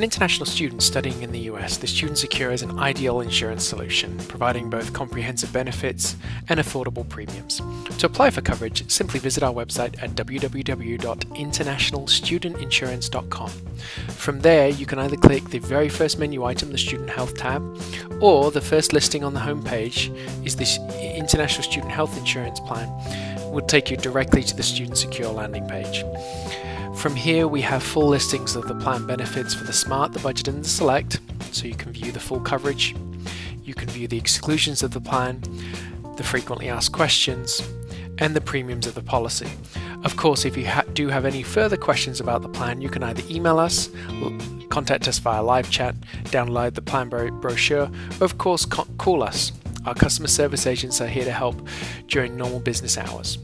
an international student studying in the US, the Student Secure is an ideal insurance solution, providing both comprehensive benefits and affordable premiums. To apply for coverage, simply visit our website at www.internationalstudentinsurance.com. From there, you can either click the very first menu item, the Student Health tab, or the first listing on the home page is this International Student Health Insurance Plan, will take you directly to the Student Secure landing page. From here, we have full listings of the plan benefits for the Smart, the Budget and the Select, so you can view the full coverage. You can view the exclusions of the plan, the frequently asked questions, and the premiums of the policy. Of course, if you do have any further questions about the plan, you can either email us, contact us via live chat, download the plan brochure, or of course call us. Our customer service agents are here to help during normal business hours.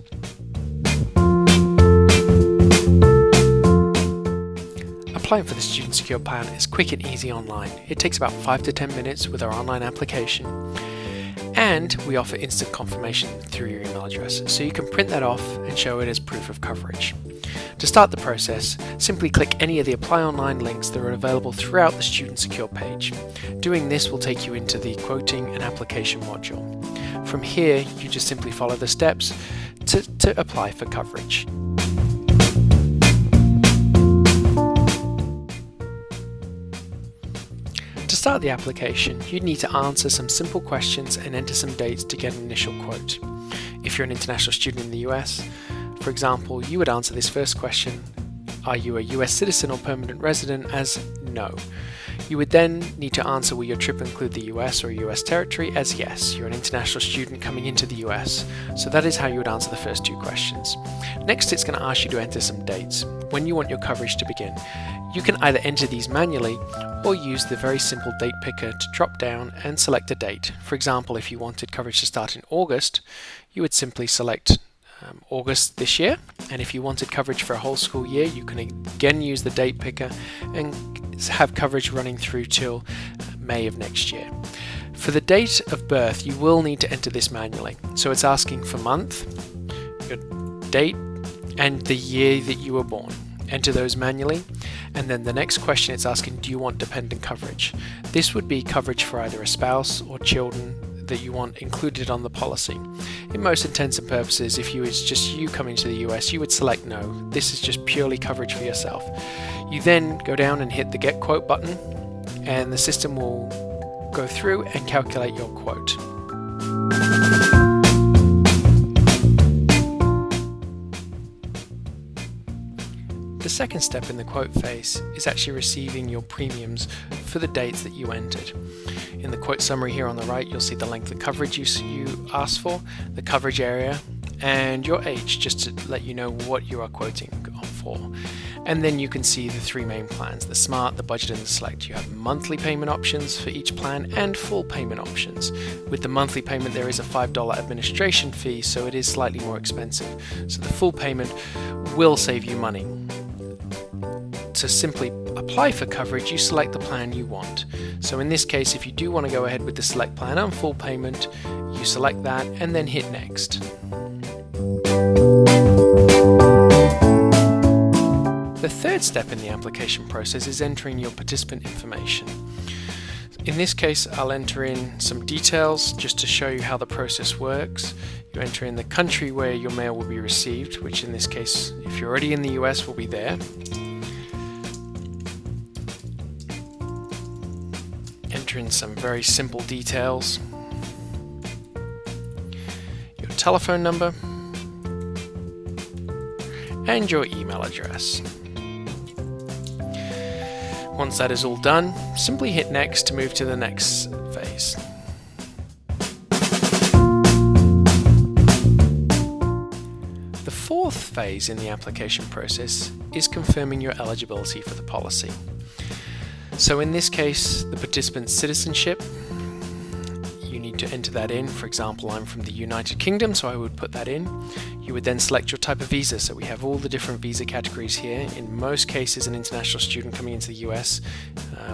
Applying for the Student Secure plan is quick and easy online. It takes about 5 to 10 minutes with our online application, and we offer instant confirmation through your email address, so you can print that off and show it as proof of coverage. To start the process, simply click any of the Apply Online links that are available throughout the Student Secure page. Doing this will take you into the Quoting and Application module. From here, you just simply follow the steps to apply for coverage. To start the application, you'd need to answer some simple questions and enter some dates to get an initial quote. If you're an international student in the US, for example, you would answer this first question: are you a US citizen or permanent resident, as no. You would then need to answer will your trip include the US or US territory, as yes, you're an international student coming into the US. So that is how you would answer the first two questions. Next, it's going to ask you to enter some dates, when you want your coverage to begin. You can either enter these manually or use the very simple date picker to drop down and select a date. For example, if you wanted coverage to start in August, you would simply select August this year, and if you wanted coverage for a whole school year, you can again use the date picker and have coverage running through till May of next year. For the date of birth, you will need to enter this manually. So it's asking for month, your date, and the year that you were born. Enter those manually, and then the next question it's asking, do you want dependent coverage? This would be coverage for either a spouse or children that you want included on the policy. In most intents and purposes, if it's just you coming to the US, you would select no. This is just purely coverage for yourself. You then go down and hit the Get Quote button, and the system will go through and calculate your quote. The second step in the quote phase is actually receiving your premiums for the dates that you entered. In the quote summary here on the right, you'll see the length of coverage you asked for, the coverage area, and your age, just to let you know what you are quoting for. And then you can see the three main plans: the Smart, the Budget and the Select. You have monthly payment options for each plan and full payment options. With the monthly payment, there is a $5 administration fee, so it is slightly more expensive. So the full payment will save you money. To simply apply for coverage, you select the plan you want. So in this case, if you do want to go ahead with the Select plan and full payment, you select that and then hit Next. The third step in the application process is entering your participant information. In this case, I'll enter in some details just to show you how the process works. You enter in the country where your mail will be received, which in this case, if you're already in the US, will be there. Enter in some very simple details: your telephone number and your email address. Once that is all done, simply hit Next to move to the next phase. The fourth phase in the application process is confirming your eligibility for the policy. So in this case, the participant's citizenship, you need to enter that in. For example, I'm from the United Kingdom, so I would put that in. You would then select your type of visa. So we have all the different visa categories here. In most cases, an international student coming into the US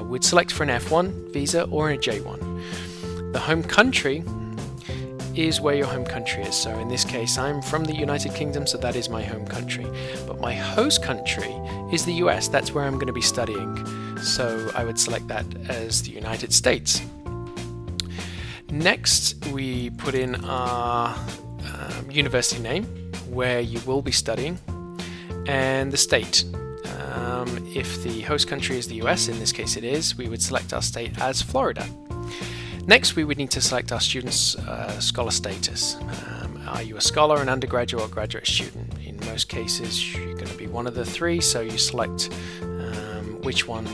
would select for an F1 visa or a J1. The home country is where your home country is. So in this case, I'm from the United Kingdom, so that is my home country. But my host country is the US. That's where I'm going to be studying. so I would select that as the United States. Next, we put in our university name, where you will be studying, and the state. If the host country is the US, in this case it is, we would select our state as Florida. Next, we would need to select our student's scholar status. Are you a scholar, an undergraduate, or graduate student? In most cases, you're going to be one of the three, so you select which one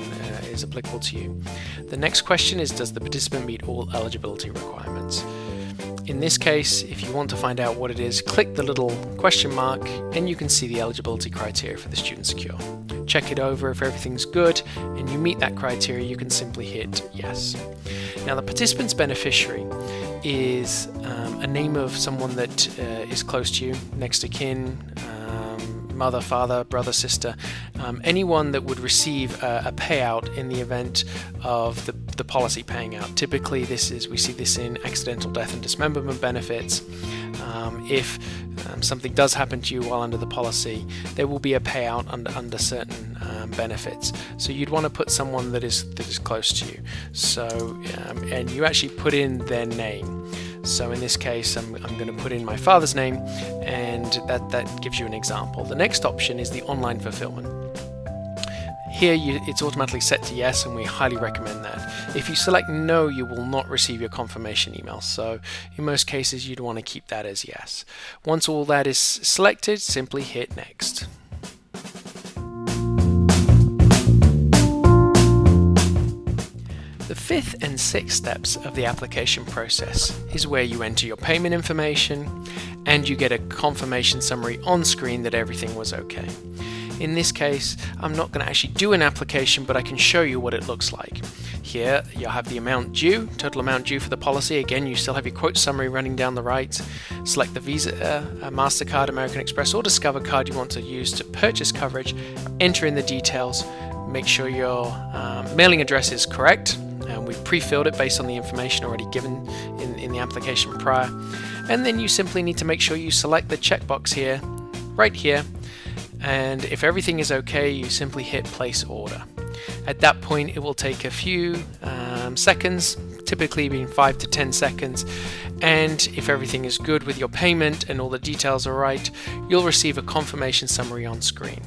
is applicable to you. The next question is, does the participant meet all eligibility requirements? In this case, if you want to find out what it is, click the little question mark and you can see the eligibility criteria for the Student Secure. Check it over. If everything's good and you meet that criteria, you can simply hit yes. Now, the participant's beneficiary is a name of someone that is close to you, next of kin, mother, father, brother, sister, anyone that would receive a payout in the event of the policy paying out. Typically, we see this in accidental death and dismemberment benefits. If something does happen to you while under the policy, there will be a payout under certain benefits. So you'd want to put someone that is close to you. So and you actually put in their name. So in this case, I'm going to put in my father's name, and that gives you an example. The next option is the online fulfillment. Here it's automatically set to yes, and we highly recommend that. If you select no, you will not receive your confirmation email. So in most cases, you'd want to keep that as yes. Once all that is selected, simply hit next. The fifth and sixth steps of the application process is where you enter your payment information and you get a confirmation summary on screen that everything was okay. In this case, I'm not going to actually do an application, but I can show you what it looks like. Here you'll have the amount due, total amount due for the policy. Again, you still have your quote summary running down the right. Select the Visa, MasterCard, American Express, or Discover card you want to use to purchase coverage. Enter in the details. Make sure your mailing address is correct. We've pre-filled it based on the information already given in the application prior. And then you simply need to make sure you select the checkbox here, right here. And if everything is okay, you simply hit place order. At that point, it will take a few seconds, typically between 5 to 10 seconds. And if everything is good with your payment and all the details are right, you'll receive a confirmation summary on screen.